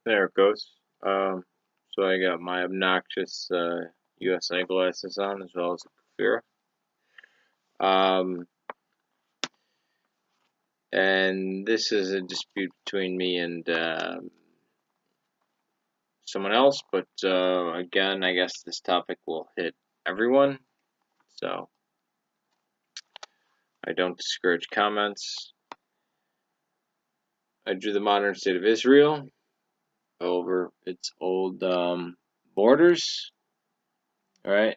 There it goes. So I got my obnoxious USA glasses on as well as a Kufira. Um, and this is a dispute between me and someone else, but again, I guess this topic will hit everyone, so I don't discourage comments. I drew the modern state of Israel over its old borders, right?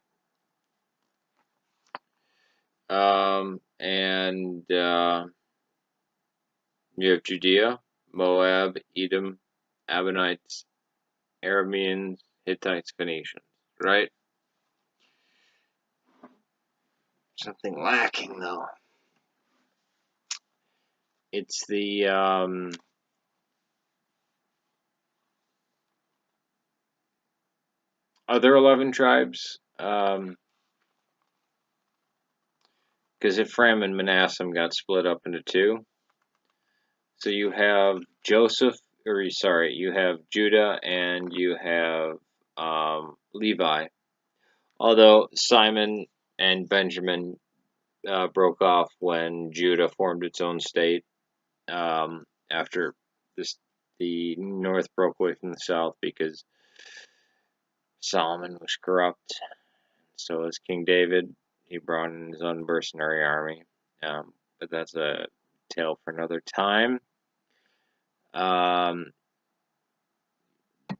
And you have Judea, Moab, Edom, Ammonites, Arameans, Hittites, Phoenicians, right? Something lacking though. It's the other 11 tribes, because Ephraim and Manasseh got split up into two. So you have you have Judah and you have Levi. Although Simon and Benjamin broke off when Judah formed its own state after the north broke away from the south because Solomon was corrupt. So was King David. He brought in his own mercenary army. But that's a tale for another time. Um,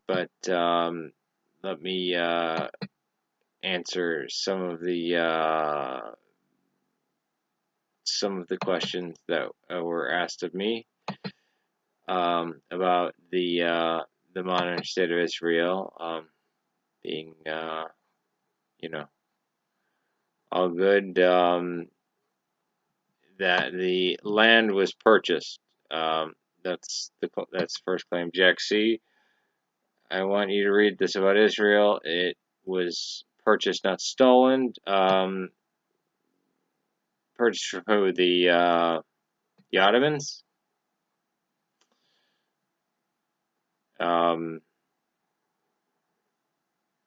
but let me answer some of the questions that were asked of me about the modern state of Israel being you know all good. That the land was purchased. That's the first claim. Jack C. I want you to read this about Israel. It was purchased, not stolen. Purchased from who? The Ottomans.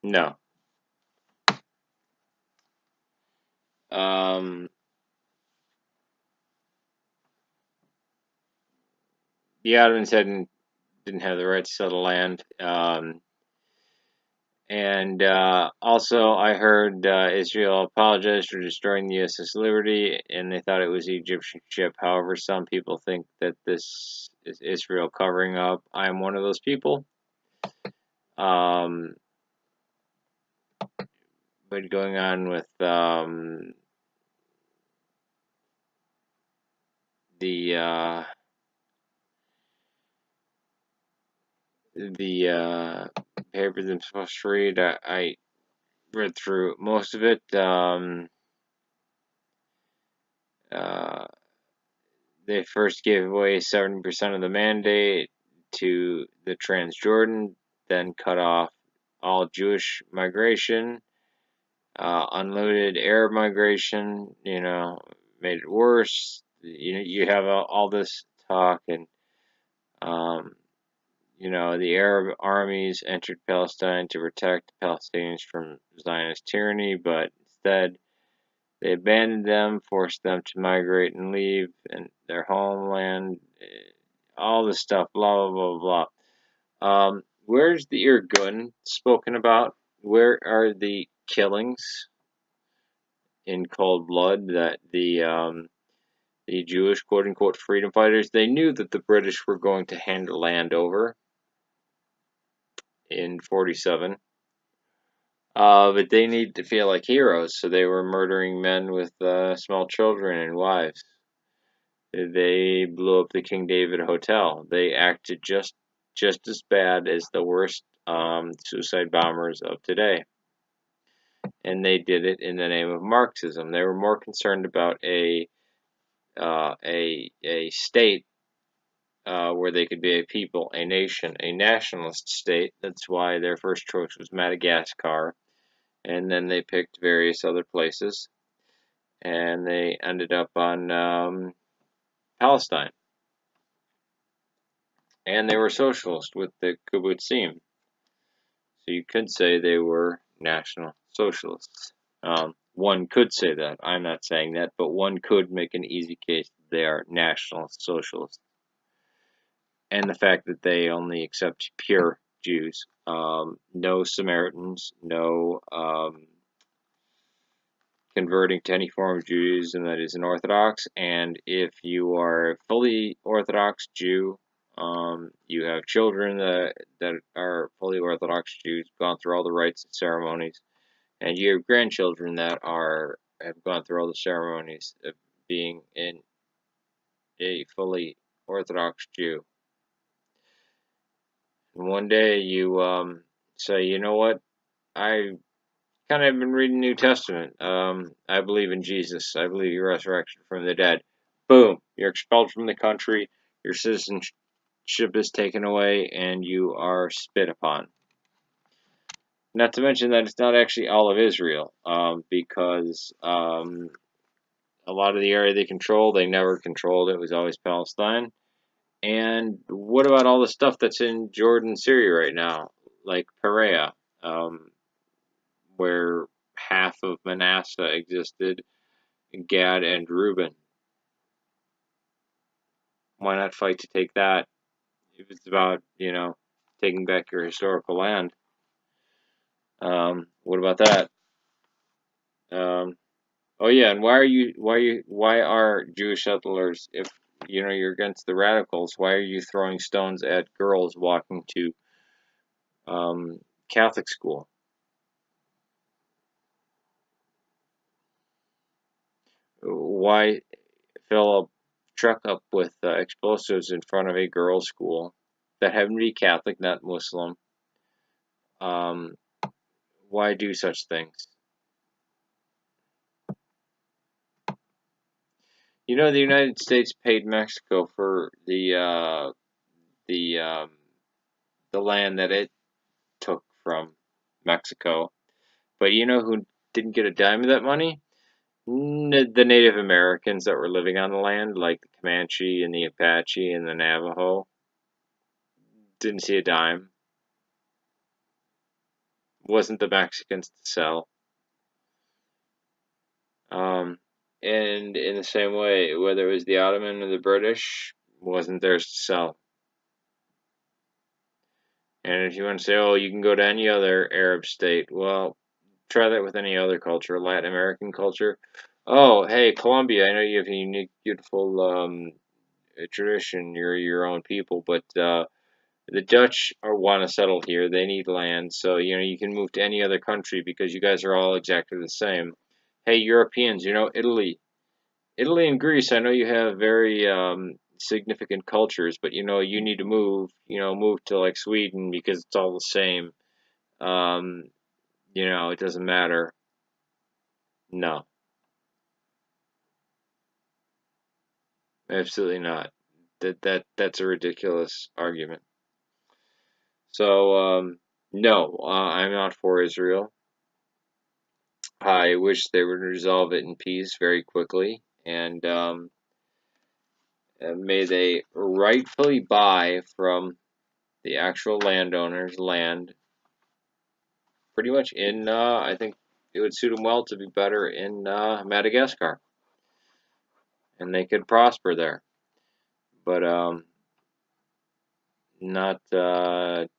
No. Um, the Ottomans didn't have the right to settle land. And also, I heard Israel apologized for destroying the USS Liberty, and they thought it was the Egyptian ship. However, some people think that this is Israel covering up. I am one of those people. But going on with the paper that I'm supposed to read, I read through most of it. They first gave away 70% of the mandate to the Transjordan, then cut off all Jewish migration, unlimited Arab migration, made it worse. You have all this talk, and the Arab armies entered Palestine to protect the Palestinians from Zionist tyranny, but instead they abandoned them, forced them to migrate and leave and their homeland, all this stuff, blah, blah, blah, blah. Where's the Irgun spoken about? Where are the killings in cold blood that the Jewish quote-unquote freedom fighters, they knew that the British were going to hand the land over in 47. But they need to feel like heroes, so they were murdering men with small children and wives. They blew up the King David Hotel. They acted just as bad as the worst suicide bombers of today. And they did it in the name of Marxism. They were more concerned about a state where they could be a people, a nation, a nationalist state. That's why their first choice was Madagascar, and then they picked various other places, and they ended up on Palestine. and they were socialist with the kibbutzim. So you could say they were National Socialists. One could say that. I'm not saying that, but one could make an easy case that they are National Socialists. And the fact that they only accept pure Jews, no Samaritans, no converting to any form of Judaism that is an Orthodox. And if you are a fully Orthodox Jew, you have children that are fully Orthodox Jews, gone through all the rites and ceremonies, and you have grandchildren that have gone through all the ceremonies of being in a fully Orthodox Jew. And one day you say, you know what, I kind of been reading the New Testament. I believe in Jesus. I believe he resurrected from the dead. Boom, you're expelled from the country. Your citizenship is taken away, and you are spit upon. Not to mention that it's not actually all of Israel, because a lot of the area they control, they never controlled. It was always Palestine. And what about all the stuff that's in Jordan, Syria right now, like Perea, where half of Manasseh existed, Gad and Reuben? Why not fight to take that? If it's about, taking back your historical land. What about that? Oh yeah, and why are Jewish settlers, if you're against the radicals, why are you throwing stones at girls walking to Catholic school? Why fill a truck up with explosives in front of a girls' school that happen to be Catholic, not Muslim? Um, why do such things? The United States paid Mexico for the the land that it took from Mexico, but you know who didn't get a dime of that money? The Native Americans that were living on the land, like the Comanche and the Apache and the Navajo, didn't see a dime. Wasn't the Mexicans to sell. And in the same way, whether it was the Ottoman or the British, wasn't theirs to sell. And if you want to say, oh, you can go to any other Arab state, well, try that with any other culture, Latin American culture. Oh, hey, Colombia, I know you have a unique, beautiful tradition. You're your own people, but the Dutch want to settle here. They need land, so you can move to any other country because you guys are all exactly the same. Hey, Europeans, Italy and Greece. I know you have very significant cultures, but you need to move. Move to like Sweden because it's all the same. Um, it doesn't matter. No, absolutely not. That's a ridiculous argument. So no, I'm not for Israel. I wish they would resolve it in peace very quickly, and may they rightfully buy from the actual landowners land, pretty much in. I think it would suit them well to be better in Madagascar, and they could prosper there. But not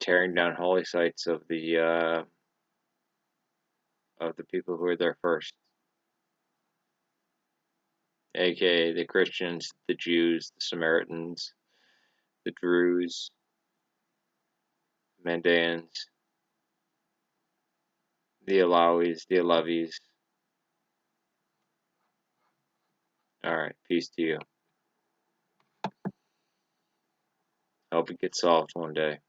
tearing down holy sites of the people who were there first, aka the Christians, the Jews, the Samaritans, the Druze, Mandaeans, the Alawis, the Alevis. All right, peace to you. Hope it gets solved one day.